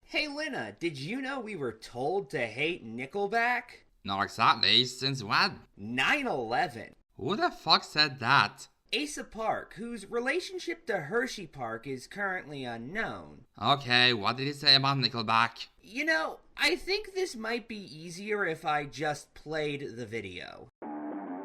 Hey Lena, did you know we were told to hate Nickelback? Not exactly, since when? 9/11. Who the fuck said that? Asa Park, whose relationship to Hershey Park is currently unknown. Okay, what did he say about Nickelback? You know, I think this might be easier if I just played the video.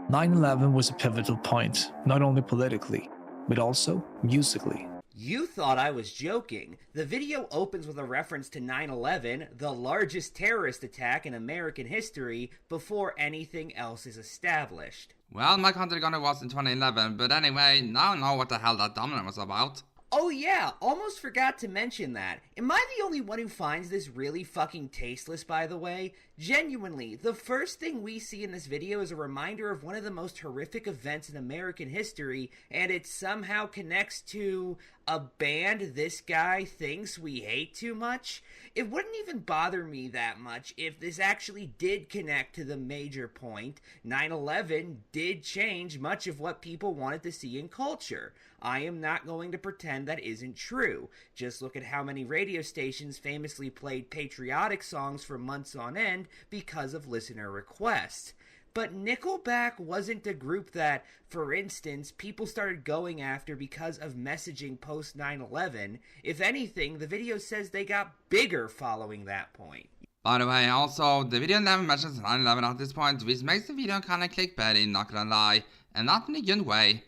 9/11 was a pivotal point, not only politically, but also musically. You thought I was joking. The video opens with a reference to 9/11, the largest terrorist attack in American history, before anything else is established. Well, my country gonna was in 2011, but anyway, now I know what the hell that dominant was about. Oh yeah, almost forgot to mention that. Am I the only one who finds this really fucking tasteless, by the way? Genuinely, the first thing we see in this video is a reminder of one of the most horrific events in American history, and it somehow connects to a band this guy thinks we hate too much? It wouldn't even bother me that much if this actually did connect to the major point. 9/11 did change much of what people wanted to see in culture. I am not going to pretend that isn't true. Just look at how many radio stations famously played patriotic songs for months on end because of listener requests. But Nickelback wasn't a group that, for instance, people started going after because of messaging post 9/11. If anything, the video says they got bigger following that point. By the way, also, the video never mentions 9/11 at this point, which makes the video kinda clickbaity, not gonna lie, and not in a good way.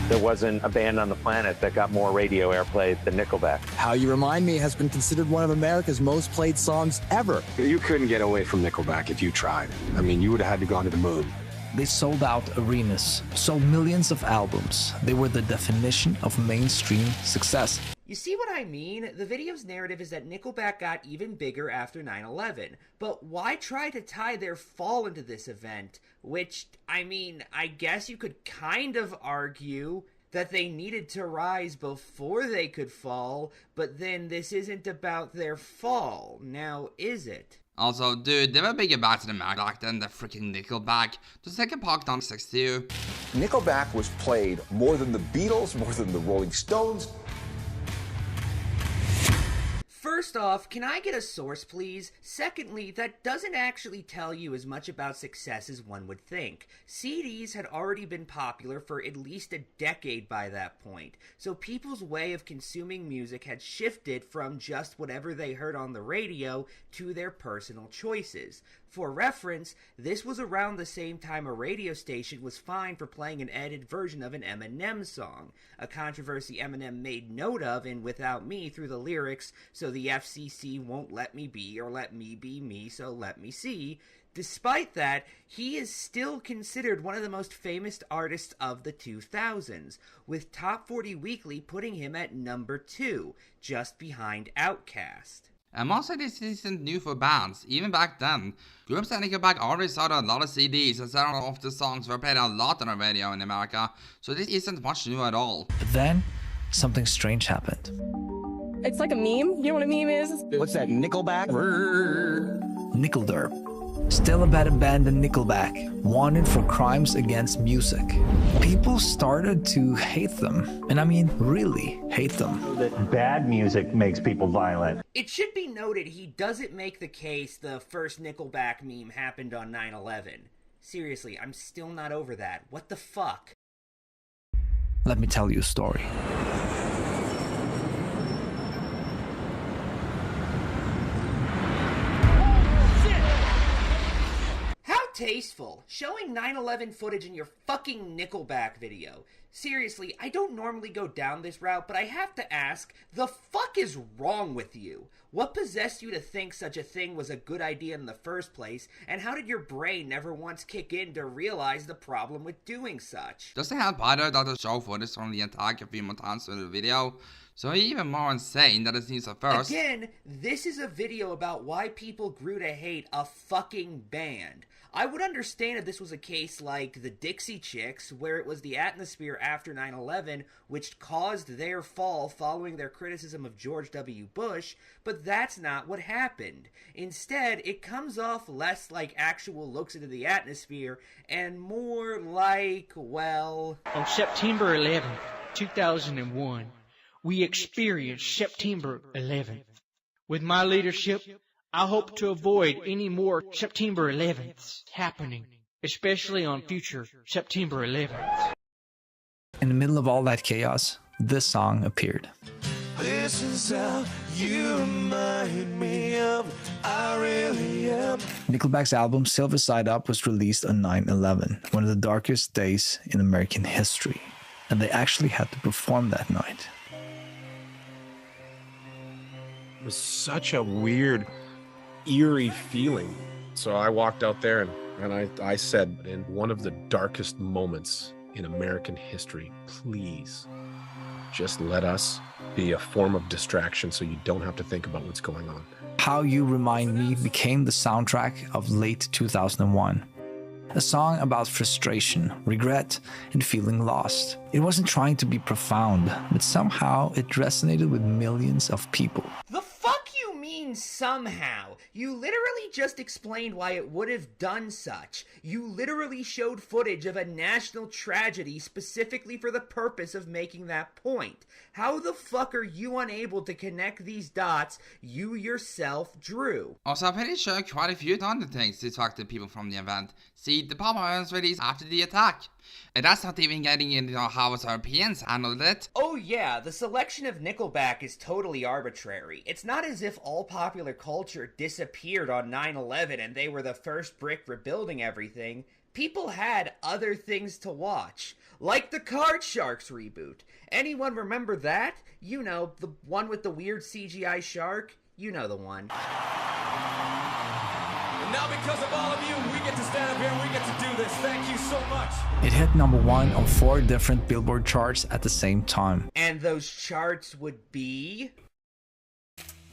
There wasn't a band on the planet that got more radio airplay than Nickelback. How You Remind Me has been considered one of America's most played songs ever. You couldn't get away from Nickelback if you tried. I mean, you would have had to go to the moon. They sold out arenas, sold millions of albums. They were the definition of mainstream success. You see what I mean? The video's narrative is that Nickelback got even bigger after 9/11. But why try to tie their fall into this event? Which, I mean, I guess you could kind of argue that they needed to rise before they could fall, but then this isn't about their fall, now is it? Also, dude, they were bigger back to the Mac than the freaking Nickelback. Just take a park down 62. Nickelback was played more than the Beatles, more than the Rolling Stones. First off, can I get a source, please? Secondly, that doesn't actually tell you as much about success as one would think. CDs had already been popular for at least a decade by that point, so people's way of consuming music had shifted from just whatever they heard on the radio to their personal choices. For reference, this was around the same time a radio station was fined for playing an edited version of an Eminem song, a controversy Eminem made note of in Without Me through the lyrics, "So the FCC won't let me be, or let me be me, so let me see." Despite that, he is still considered one of the most famous artists of the 2000s, with Top 40 Weekly putting him at number 2, just behind Outkast. And mostly this isn't new for bands. Even back then, groups like Nickelback already sold a lot of CDs, and several of the songs were played a lot on the radio in America, so this isn't much new at all. But then, something strange happened. It's like a meme. You know what a meme is? What's that, Nickelback? Nickelderb, still a better band than Nickelback, wanted for crimes against music. People started to hate them, and I mean really hate them. That bad music makes people violent. It should be noted he doesn't make the case the first Nickelback meme happened on 9/11. Seriously, I'm still not over that. What the fuck? Let me tell you a story. Tasteful. Showing 9/11 footage in your fucking Nickelback video. Seriously, I don't normally go down this route, but I have to ask, the fuck is wrong with you? What possessed you to think such a thing was a good idea in the first place, and how did your brain never once kick in to realize the problem with doing such? Does it help either that the show footage from the attack a few more times in the video? So even more insane than it seems at first. Again, this is a video about why people grew to hate a fucking band. I would understand if this was a case like the Dixie Chicks, where it was the atmosphere after 9/11 which caused their fall following their criticism of George W. Bush, but that's not what happened. Instead, it comes off less like actual looks into the atmosphere and more like, well... On September 11th, 2001, we experienced September 11th. With my leadership, I hope to avoid any more September 11ths happening, especially on future September 11ths. In the middle of all that chaos, this song appeared. This is how you remind me of I really am. Nickelback's album Silver Side Up was released on 9/11, one of the darkest days in American history, and they actually had to perform that night. It was such a weird, eerie feeling. So I walked out there and I said, in one of the darkest moments in American history, please just let us be a form of distraction so you don't have to think about what's going on. How You Remind Me became the soundtrack of late 2001. A song about frustration, regret, and feeling lost. It wasn't trying to be profound, but somehow it resonated with millions of people. The fuck you mean somehow? You literally just explained why it would have done such. You literally showed footage of a national tragedy specifically for the purpose of making that point. How the fuck are you unable to connect these dots you yourself drew? Also, I'm pretty sure quite a few other things to talk to people from the event. See, the performance released after the attack. And that's not even getting into how us Europeans handled it. Oh yeah, the selection of Nickelback is totally arbitrary. It's not as if all popular culture disappeared on 9/11 and they were the first brick rebuilding everything. People had other things to watch. Like the Card Sharks reboot. Anyone remember that? You know, the one with the weird CGI shark? You know the one. And now because of all of you, we get to stand up here and we get to do this. Thank you so much. It hit #1 on 4 different Billboard charts at the same time. And those charts would be...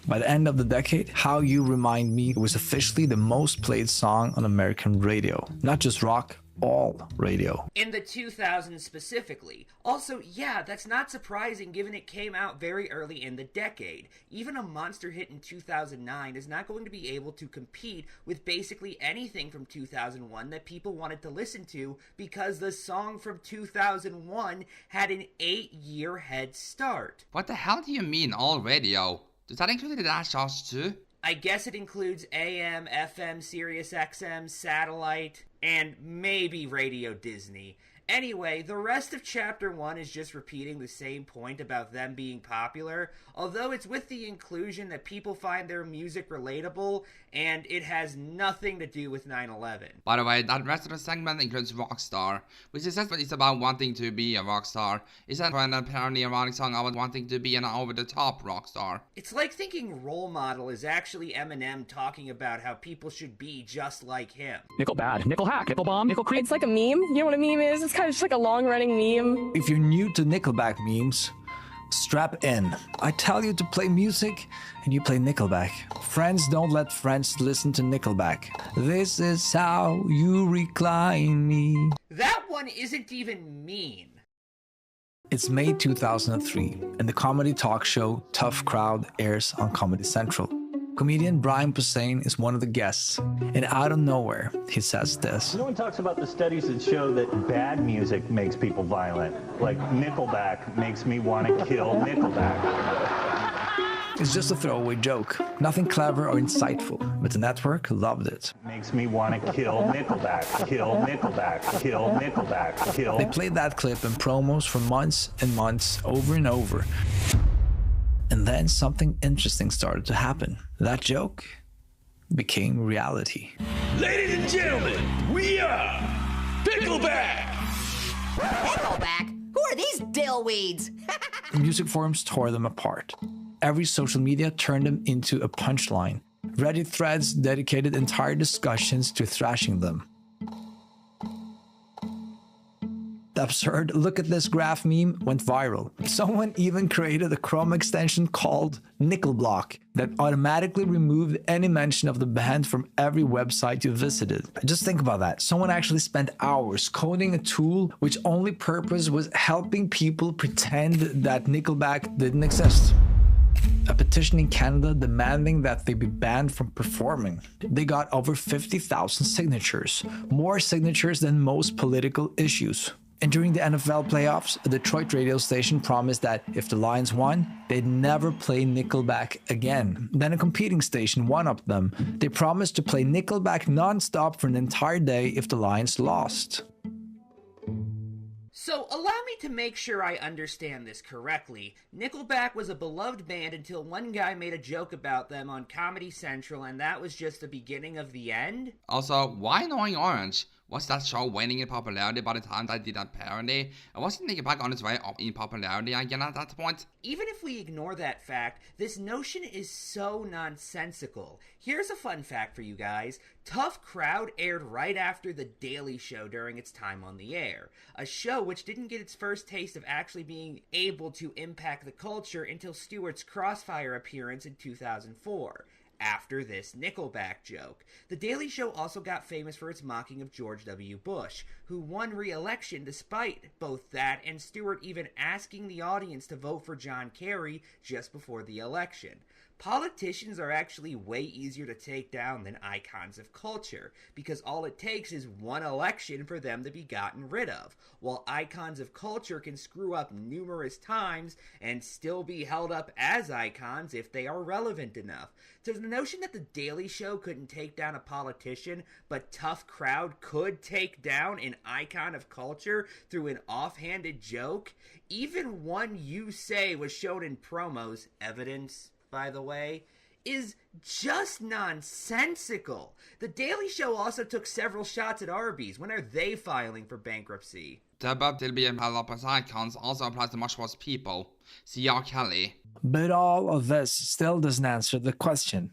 By the end of the decade, How You Remind Me was officially the most played song on American radio. Not just rock, all radio. In the 2000s specifically. Also, yeah, that's not surprising given it came out very early in the decade. Even a monster hit in 2009 is not going to be able to compete with basically anything from 2001 that people wanted to listen to because the song from 2001 had an 8-year head start. What the hell do you mean, all radio? Does that include the Dash Charts too? I guess it includes AM, FM, Sirius XM, satellite, and maybe Radio Disney. Anyway, the rest of Chapter 1 is just repeating the same point about them being popular, although it's with the inclusion that people find their music relatable, and it has nothing to do with 9/11. By the way, that rest of the segment includes Rockstar, which is just what it's about wanting to be a rock star. It's an apparently ironic song about wanting to be an over-the-top rock star. It's like thinking Role Model is actually Eminem talking about how people should be just like him. Nickel bad, nickel hack, nickel bomb, nickel creep. It's like a meme. You know what a meme is? It's kind of just like a long-running meme. If you're new to Nickelback memes, strap in. I tell you to play music and you play Nickelback. Friends don't let friends listen to Nickelback. This is how you recline me. That one isn't even mean. It's May 2003 and the comedy talk show Tough Crowd airs on Comedy Central. Comedian Brian Posehn is one of the guests, and out of nowhere, he says this. No one talks about the studies that show that bad music makes people violent. Like Nickelback makes me want to kill Nickelback. It's just a throwaway joke, nothing clever or insightful, but the network loved it. Makes me want to kill Nickelback, kill Nickelback, kill Nickelback, kill. They played that clip in promos for months and months, over and over. And then something interesting started to happen. That joke became reality. Ladies and gentlemen, we are Nickelback! Nickelback? Who are these dillweeds? Music forums tore them apart. Every social media turned them into a punchline. Reddit threads dedicated entire discussions to thrashing them. The absurd "look at this graph" meme went viral. Someone even created a Chrome extension called Nickelblock that automatically removed any mention of the band from every website you visited. Just think about that. Someone actually spent hours coding a tool which only purpose was helping people pretend that Nickelback didn't exist. A petition in Canada demanding that they be banned from performing. They got over 50,000 signatures, more signatures than most political issues. And during the NFL playoffs, a Detroit radio station promised that if the Lions won, they'd never play Nickelback again. Then a competing station one-upped them. They promised to play Nickelback non-stop for an entire day if the Lions lost. So, allow me to make sure I understand this correctly. Nickelback was a beloved band until one guy made a joke about them on Comedy Central, and that was just the beginning of the end? Also, why Annoying Orange? Was that show waning in popularity by the time they did that parody? And wasn't Nickelback on its way up in popularity again at that point? Even if we ignore that fact, this notion is so nonsensical. Here's a fun fact for you guys. Tough Crowd aired right after The Daily Show during its time on the air. A show which didn't get its first taste of actually being able to impact the culture until Stewart's Crossfire appearance in 2004. After this Nickelback joke. The Daily Show also got famous for its mocking of George W. Bush, who won re-election despite both that and Stewart even asking the audience to vote for John Kerry just before the election. Politicians are actually way easier to take down than icons of culture, because all it takes is one election for them to be gotten rid of, while icons of culture can screw up numerous times and still be held up as icons if they are relevant enough. So the notion that The Daily Show couldn't take down a politician, but Tough Crowd could take down an icon of culture through an offhanded joke, even one you say was shown in promos, evidence, by the way, is just nonsensical. The Daily Show also took several shots at Arby's. When are they filing for bankruptcy? The above to be held as icons also applies to much worse people. See R. Kelly. But all of this still doesn't answer the question.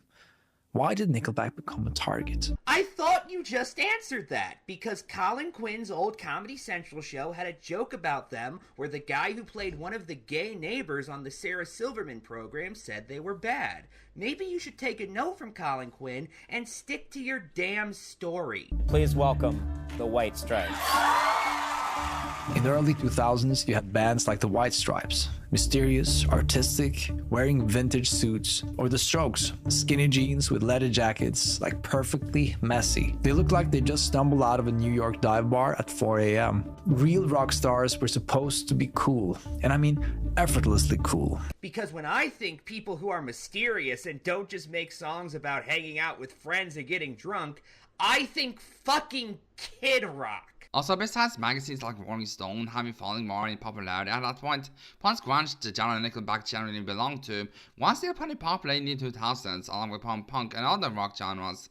Why did Nickelback become a target? I thought you just answered that, because Colin Quinn's old Comedy Central show had a joke about them where the guy who played one of the gay neighbors on the Sarah Silverman program said they were bad. Maybe you should take a note from Colin Quinn and stick to your damn story. Please welcome the White Stripes. In the early 2000s, you had bands like the White Stripes, mysterious, artistic, wearing vintage suits, or the Strokes, skinny jeans with leather jackets, like perfectly messy. They looked like they just stumbled out of a New York dive bar at 4 a.m. Real rock stars were supposed to be cool, and I mean effortlessly cool. Because when I think people who are mysterious and don't just make songs about hanging out with friends and getting drunk, I think fucking Kid Rock. Also, besides magazines like Rolling Stone having fallen more in popularity at that point, once grunge, the genre Nickelback generally belonged to, was still pretty popular in the 2000s, along with punk and other rock genres.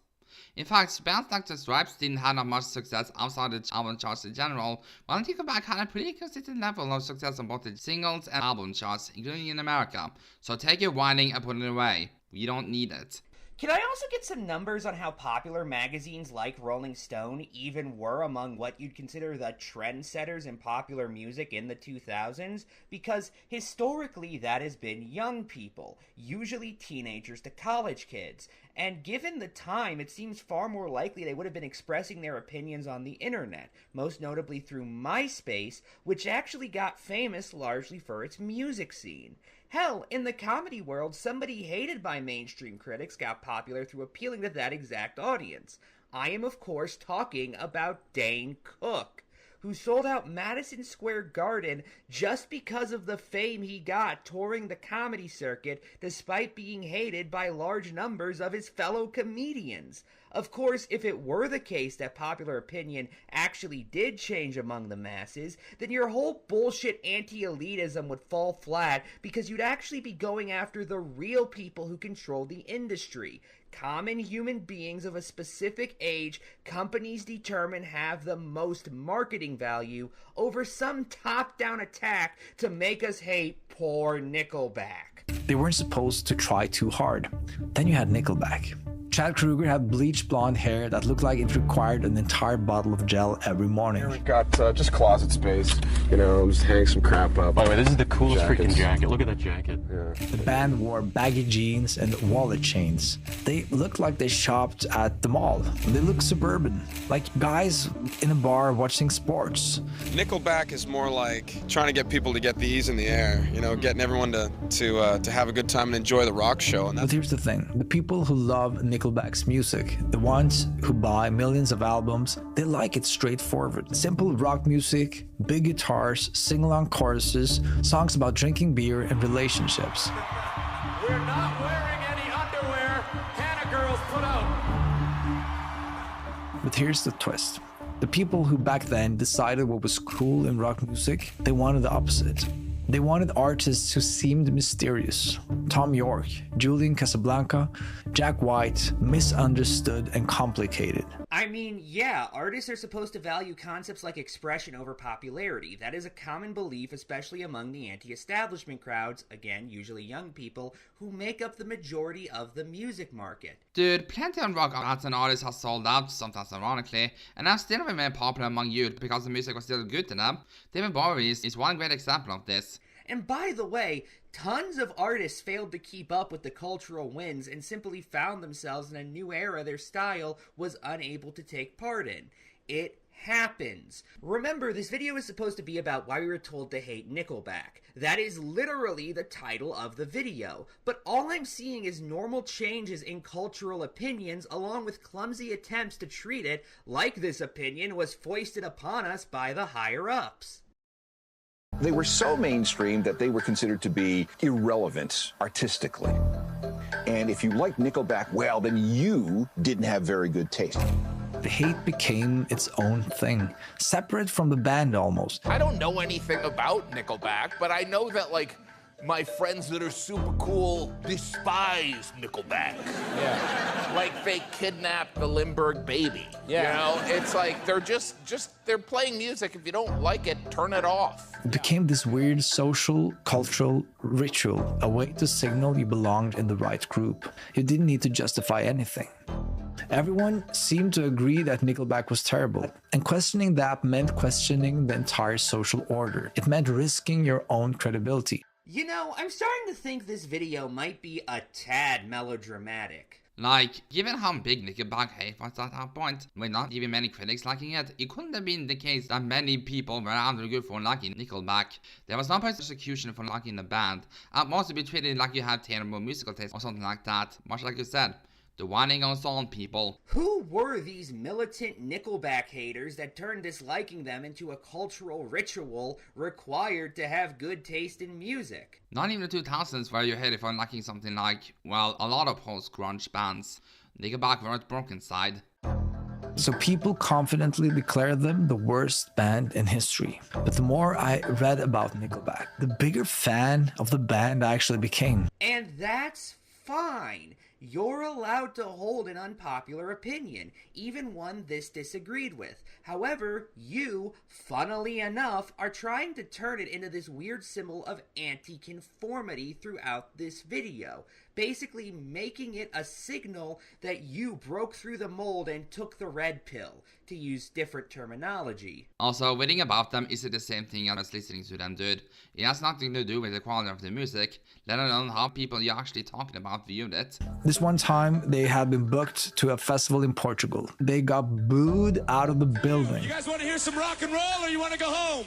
In fact, bands like the Stripes didn't have that much success outside the album charts in general, while Nickelback had a pretty consistent level of success on both the singles and album charts, including in America. So take your whining and put it away. We don't need it. Can I also get some numbers on how popular magazines like Rolling Stone even were among what you'd consider the trendsetters in popular music in the 2000s? Because historically that has been young people, usually teenagers to college kids. And given the time, it seems far more likely they would have been expressing their opinions on the internet, most notably through MySpace, which actually got famous largely for its music scene. Hell, in the comedy world, somebody hated by mainstream critics got popular through appealing to that exact audience. I am, of course, talking about Dane Cook, who sold out Madison Square Garden just because of the fame he got touring the comedy circuit, despite being hated by large numbers of his fellow comedians. Of course, if it were the case that popular opinion actually did change among the masses, then your whole bullshit anti-elitism would fall flat, because you'd actually be going after the real people who control the industry. Common human beings of a specific age companies determine have the most marketing value over some top-down attack to make us hate poor Nickelback. They weren't supposed to try too hard. Then you had Nickelback. Chad Kroeger had bleached blonde hair that looked like it required an entire bottle of gel every morning. Here we've got just closet space, you know, just hang some crap up. By the way, this is the coolest freaking jacket. Look at that jacket. Yeah. The band wore baggy jeans and wallet chains. They looked like they shopped at the mall. They looked suburban, like guys in a bar watching sports. Nickelback is more like trying to get people to get the ease in the air, you know, getting everyone to have a good time and enjoy the rock show. And but here's the thing, the people who love Nickelback Nickelback's music. The ones who buy millions of albums, they like it straightforward. Simple rock music, big guitars, sing-along choruses, songs about drinking beer and relationships. We're not wearing any underwear. Hannah girls, put out. But here's the twist. The people who back then decided what was cool in rock music, they wanted the opposite. They wanted artists who seemed mysterious. Tom York, Julian Casablanca, Jack White, misunderstood and complicated. I mean, yeah, artists are supposed to value concepts like expression over popularity. That is a common belief, especially among the anti-establishment crowds, again, usually young people, who make up the majority of the music market. Dude, plenty of rock acts and artists have sold out, sometimes ironically, and have still remained popular among youth because the music was still good to them. David Bowie is one great example of this. And by the way, tons of artists failed to keep up with the cultural winds and simply found themselves in a new era their style was unable to take part in. It happens. Remember, this video is supposed to be about why we were told to hate Nickelback. That is literally the title of the video. But all I'm seeing is normal changes in cultural opinions along with clumsy attempts to treat it like this opinion was foisted upon us by the higher-ups. They were so mainstream that they were considered to be irrelevant artistically. And if you liked Nickelback, well, then you didn't have very good taste. The hate became its own thing, separate from the band almost. I don't know anything about Nickelback, but I know that, like, my friends that are super cool despise Nickelback. Yeah. Like they kidnapped the Limburg baby. Yeah. You know, it's like they're just they're playing music. If you don't like it, turn it off. It became this weird social, cultural ritual, a way to signal you belonged in the right group. You didn't need to justify anything. Everyone seemed to agree that Nickelback was terrible, and questioning that meant questioning the entire social order. It meant risking your own credibility. You know, I'm starting to think this video might be a tad melodramatic. Like, given how big Nickelback hate was at that point, with not even many critics liking it, it couldn't have been the case that many people were under good for liking Nickelback. There was no persecution for liking the band. At most, to be treated like you had terrible musical taste or something like that, much like you said. The whining goes on, people. Who were these militant Nickelback haters that turned disliking them into a cultural ritual required to have good taste in music? Not even the 2000s where you hated for liking something like, well, a lot of post-grunge bands. Nickelback weren't broken side. So people confidently declared them the worst band in history. But the more I read about Nickelback, the bigger fan of the band I actually became. And that's fine. You're allowed to hold an unpopular opinion, even one this disagreed with. However, you, funnily enough, are trying to turn it into this weird symbol of anti-conformity throughout this video, basically making it a signal that you broke through the mold and took the red pill, to use different terminology. Also, reading about them isn't the same thing as listening to them, dude. It has nothing to do with the quality of the music, let alone how people you're actually talking about viewed it. This one time, they had been booked to a festival in Portugal. They got booed out of the building. You guys want to hear some rock and roll or you want to go home?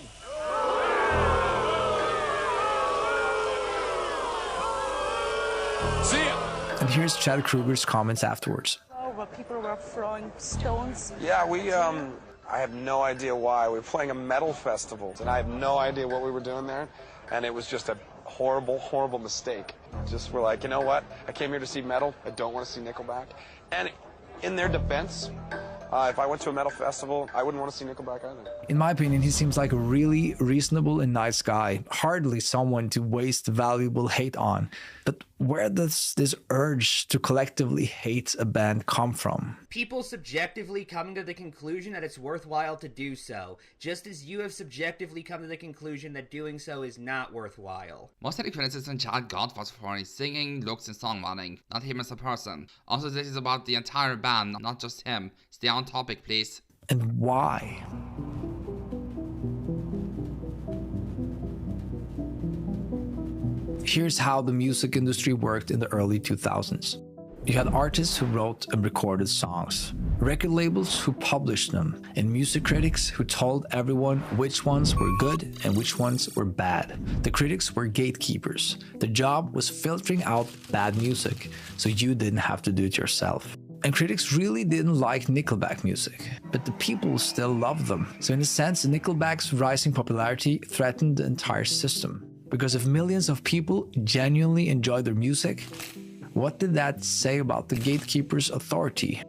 See ya. And here's Chad Kruger's comments afterwards. Well, people were throwing stones. Yeah, I have no idea why. We were playing a metal festival, and I have no idea what we were doing there, and it was just a horrible, horrible mistake. Just we're like, you know what? I came here to see metal. I don't want to see Nickelback. And in their defense, if I went to a metal festival, I wouldn't want to see Nickelback either. In my opinion, he seems like a really reasonable and nice guy. Hardly someone to waste valuable hate on. But where does this urge to collectively hate a band come from? People subjectively coming to the conclusion that it's worthwhile to do so, just as you have subjectively come to the conclusion that doing so is not worthwhile. Most of the criticism Chad got was for his singing, looks, and songwriting, not him as a person. Also, this is about the entire band, not just him. Stay on topic, please. And why? Here's how the music industry worked in the early 2000s. You had artists who wrote and recorded songs, record labels who published them, and music critics who told everyone which ones were good and which ones were bad. The critics were gatekeepers. The job was filtering out bad music, so you didn't have to do it yourself. And critics really didn't like Nickelback music, but the people still loved them. So in a sense, Nickelback's rising popularity threatened the entire system. Because if millions of people genuinely enjoyed their music, what did that say about the gatekeeper's authority?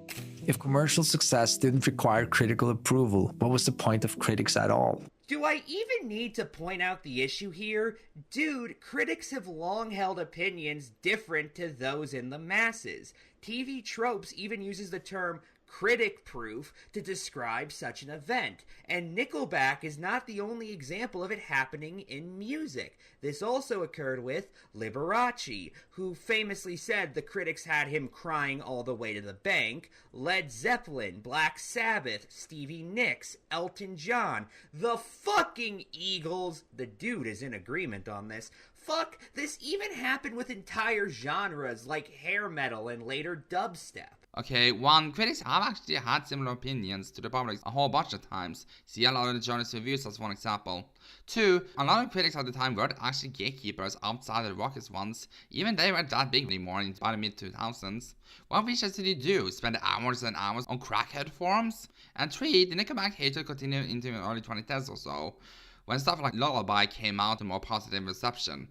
If commercial success didn't require critical approval, what was the point of critics at all? Do I even need to point out the issue here? Dude, critics have long held opinions different to those in the masses. TV Tropes even uses the term critic proof to describe such an event, and Nickelback is not the only example of it happening in music. This also occurred with Liberace, who famously said the critics had him crying all the way to the bank, Led Zeppelin, Black Sabbath, Stevie Nicks, Elton John, the fucking Eagles. The dude is in agreement on this. Fuck, this even happened with entire genres like hair metal and later dubstep. Okay, one, critics have actually had similar opinions to the public a whole bunch of times. See a lot of the journalist reviews as one example. Two, a lot of critics at the time weren't actually gatekeepers outside of the Rockets ones. Even they weren't that big anymore by the mid-2000s. What features did you do? Spend hours and hours on crackhead forums? And three, the Nickelback hatred continued into the early 2010s or so, when stuff like Lullaby came out to more positive reception.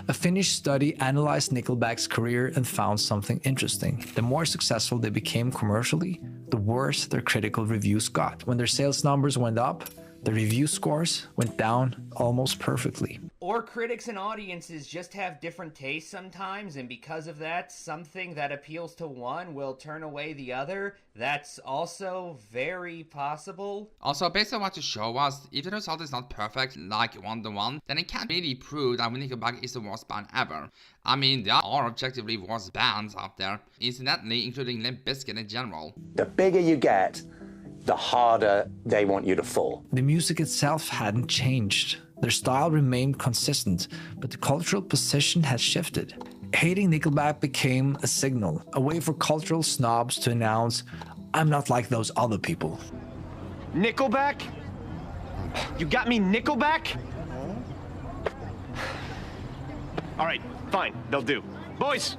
A Finnish study analyzed Nickelback's career and found something interesting. The more successful they became commercially, the worse their critical reviews got. When their sales numbers went up, the review scores went down almost perfectly. Or critics and audiences just have different tastes sometimes, and because of that, something that appeals to one will turn away the other. That's also very possible. Also, based on what you show us, if the result is not perfect like 1-to-1, then it can't really prove that Nickelback is the worst band ever. I mean, there are objectively worse bands out there, incidentally including Limp Bizkit in general. The bigger you get, the harder they want you to fall. The music itself hadn't changed. Their style remained consistent, but the cultural position had shifted. Hating Nickelback became a signal, a way for cultural snobs to announce, I'm not like those other people. Nickelback? You got me Nickelback? All right, fine, they'll do. Boys,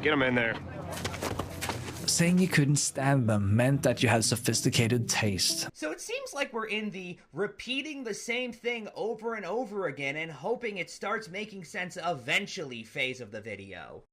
get them in there. Saying you couldn't stand them meant that you had sophisticated taste. So it seems like we're in the repeating the same thing over and over again and hoping it starts making sense eventually phase of the video.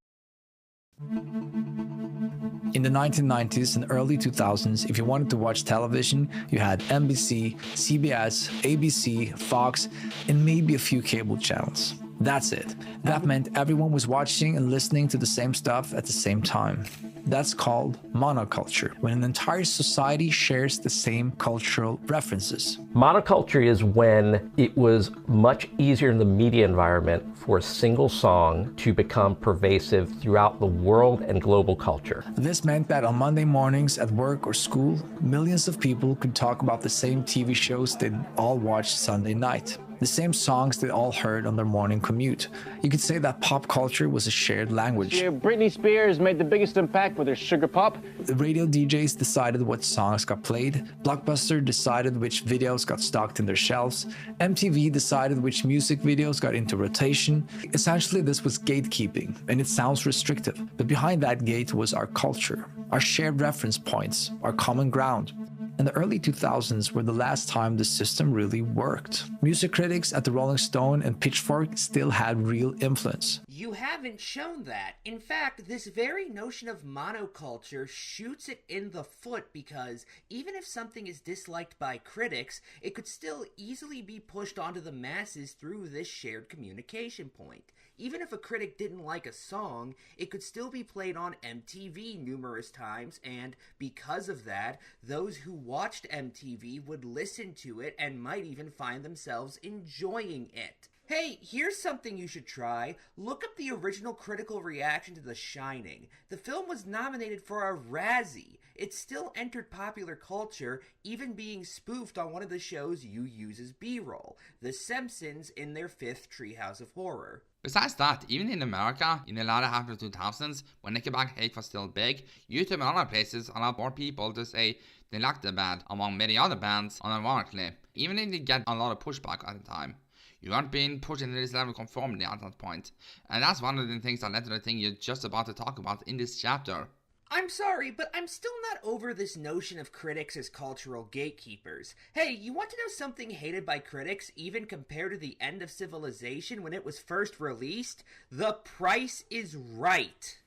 In the 1990s and early 2000s, if you wanted to watch television, you had NBC, CBS, ABC, Fox, and maybe a few cable channels. That's it. That meant everyone was watching and listening to the same stuff at the same time. That's called monoculture, when an entire society shares the same cultural references. Monoculture is when it was much easier in the media environment for a single song to become pervasive throughout the world and global culture. This meant that on Monday mornings at work or school, millions of people could talk about the same TV shows they'd all watched Sunday night. The same songs they all heard on their morning commute. You could say that pop culture was a shared language. Britney Spears made the biggest impact with her Sugar Pop. The radio DJs decided what songs got played. Blockbuster decided which videos got stocked in their shelves. MTV decided which music videos got into rotation. Essentially, this was gatekeeping, and it sounds restrictive. But behind that gate was our culture, our shared reference points, our common ground. And the early 2000s were the last time the system really worked. Music critics at the Rolling Stone and Pitchfork still had real influence. You haven't shown that. In fact, this very notion of monoculture shoots it in the foot because even if something is disliked by critics, it could still easily be pushed onto the masses through this shared communication point. Even if a critic didn't like a song, it could still be played on MTV numerous times, and because of that, those who watched MTV would listen to it and might even find themselves enjoying it. Hey, here's something you should try. Look up the original critical reaction to The Shining. The film was nominated for a Razzie. It still entered popular culture, even being spoofed on one of the shows you use as B-roll, The Simpsons in their 5th Treehouse of Horror. Besides that, even in America, in the latter half of the 2000s, when Nickelback hate was still big, YouTube and other places allowed more people to say they liked the band, among many other bands, unironically, even if they get a lot of pushback at the time. You weren't being pushed into this level of conformity at that point, and that's one of the things that led to the thing you're just about to talk about in this chapter. I'm sorry, but I'm still not over this notion of critics as cultural gatekeepers. Hey, you want to know something hated by critics, even compared to the end of civilization when it was first released? The Price is Right.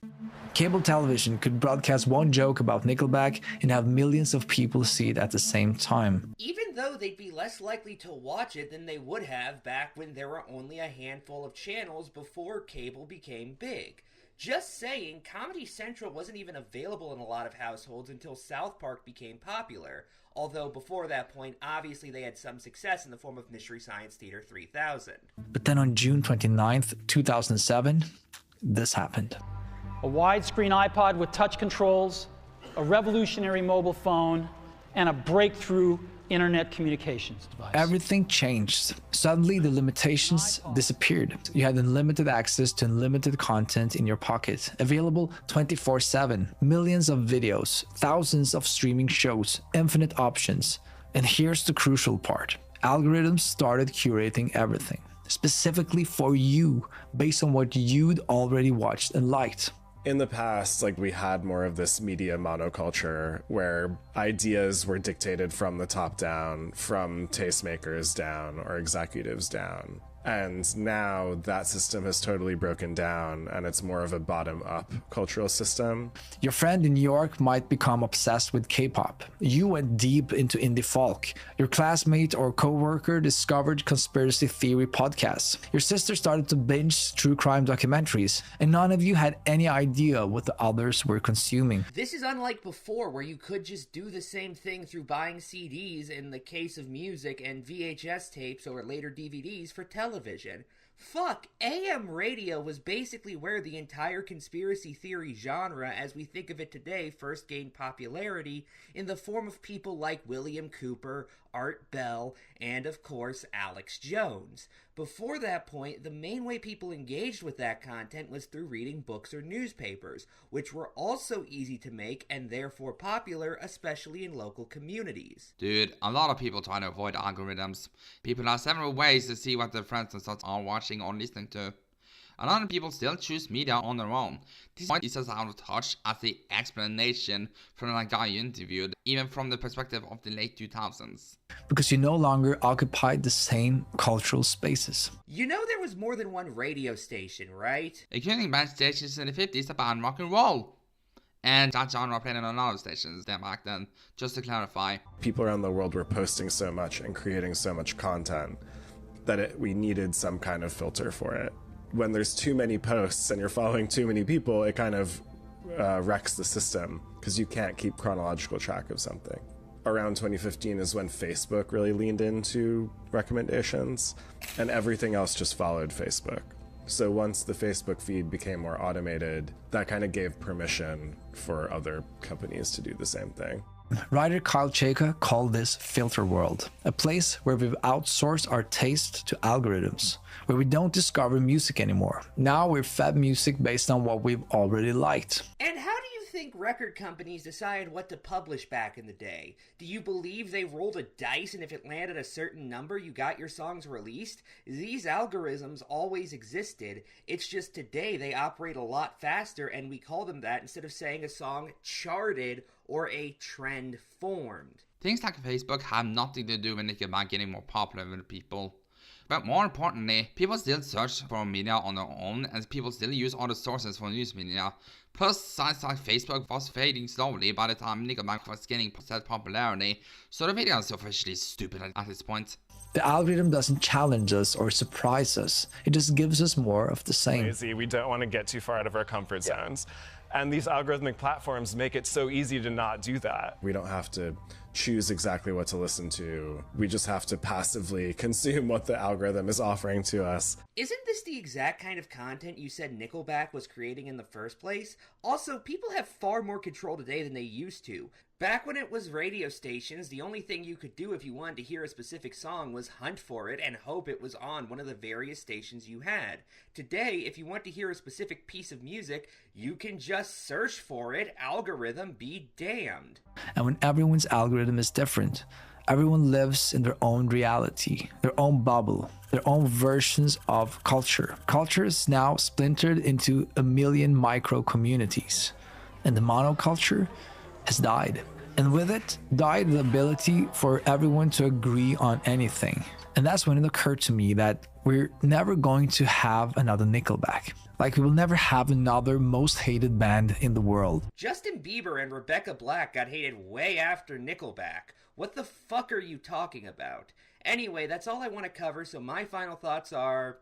Cable television could broadcast one joke about Nickelback and have millions of people see it at the same time. Even though they'd be less likely to watch it than they would have back when there were only a handful of channels before cable became big. Just saying, Comedy Central wasn't even available in a lot of households until South Park became popular, although before that point, obviously they had some success in the form of Mystery Science Theater 3000. But then on June 29th, 2007, this happened. A widescreen iPod with touch controls, a revolutionary mobile phone, and a breakthrough internet communications device. Everything changed. Suddenly, the limitations disappeared. You had unlimited access to unlimited content in your pocket, available 24/7. Millions of videos, thousands of streaming shows, infinite options. And here's the crucial part. Algorithms started curating everything, specifically for you, based on what you'd already watched and liked. In the past, we had more of this media monoculture where ideas were dictated from the top down, from tastemakers down or executives down. And now that system has totally broken down and it's more of a bottom-up cultural system. Your friend in New York might become obsessed with K-pop. You went deep into indie folk. Your classmate or coworker discovered conspiracy theory podcasts. Your sister started to binge true crime documentaries, and none of you had any idea what the others were consuming. This is unlike before, where you could just do the same thing through buying CDs in the case of music and VHS tapes or later DVDs for television. Fuck, AM radio was basically where the entire conspiracy theory genre, as we think of it today, first gained popularity in the form of people like William Cooper, Art Bell, and of course Alex Jones. Before that point, the main way people engaged with that content was through reading books or newspapers, which were also easy to make and therefore popular, especially in local communities. Dude, a lot of people try to avoid algorithms. People have several ways to see what their friends and such are watching or listening to. A lot of people still choose media on their own. This point is as out of touch as the explanation from a guy you interviewed, even from the perspective of the late 2000s. Because you no longer occupied the same cultural spaces. You know there was more than one radio station, right? Including band stations in the 50s that banned rock and roll. And that genre played on a lot of stations back then, just to clarify. People around the world were posting so much and creating so much content that we needed some kind of filter for it. When there's too many posts and you're following too many people, it kind of wrecks the system because you can't keep chronological track of something. Around 2015 is when Facebook really leaned into recommendations and everything else just followed Facebook. So once the Facebook feed became more automated, that kind of gave permission for other companies to do the same thing. Writer Kyle Chayka called this filter world, a place where we've outsourced our taste to algorithms, where we don't discover music anymore. Now we're fed music based on what we've already liked. And how do you think record companies decided what to publish back in the day? Do you believe they rolled a dice and if it landed a certain number, you got your songs released? These algorithms always existed. It's just today they operate a lot faster and we call them that instead of saying a song charted or a trend formed. Things like Facebook have nothing to do with Nickelback getting more popular with people. But more importantly, people still search for media on their own and people still use other sources for news media. Plus, sites like Facebook was fading slowly by the time Nickelback was gaining popularity, so the video is officially stupid at this point. The algorithm doesn't challenge us or surprise us. It just gives us more of the same. Lazy. We don't want to get too far out of our comfort zones. And these algorithmic platforms make it so easy to not do that. We don't have to choose exactly what to listen to. We just have to passively consume what the algorithm is offering to us. Isn't this the exact kind of content you said Nickelback was creating in the first place? Also, people have far more control today than they used to. Back when it was radio stations, the only thing you could do if you wanted to hear a specific song was hunt for it and hope it was on one of the various stations you had. Today, if you want to hear a specific piece of music, you can just search for it, algorithm be damned. And when everyone's algorithm is different, everyone lives in their own reality, their own bubble, their own versions of culture. Culture is now splintered into a million micro communities. and the monoculture has died. And with it, died the ability for everyone to agree on anything. And that's when it occurred to me that we're never going to have another Nickelback. Like, we will never have another most hated band in the world. Justin Bieber and Rebecca Black got hated way after Nickelback. What the fuck are you talking about? Anyway, that's all I want to cover, so my final thoughts are,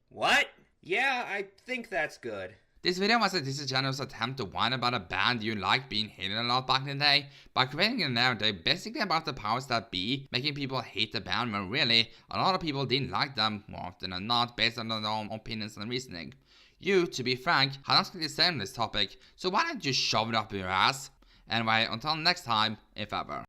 what? Yeah, I think that's good. This video was a disingenuous attempt to whine about a band you liked being hated a lot back in the day by creating a narrative basically about the powers that be, making people hate the band when really a lot of people didn't like them more often than not based on their own opinions and reasoning. You, to be frank, had nothing to say on this topic, so why don't you shove it up your ass? Anyway, until next time, if ever.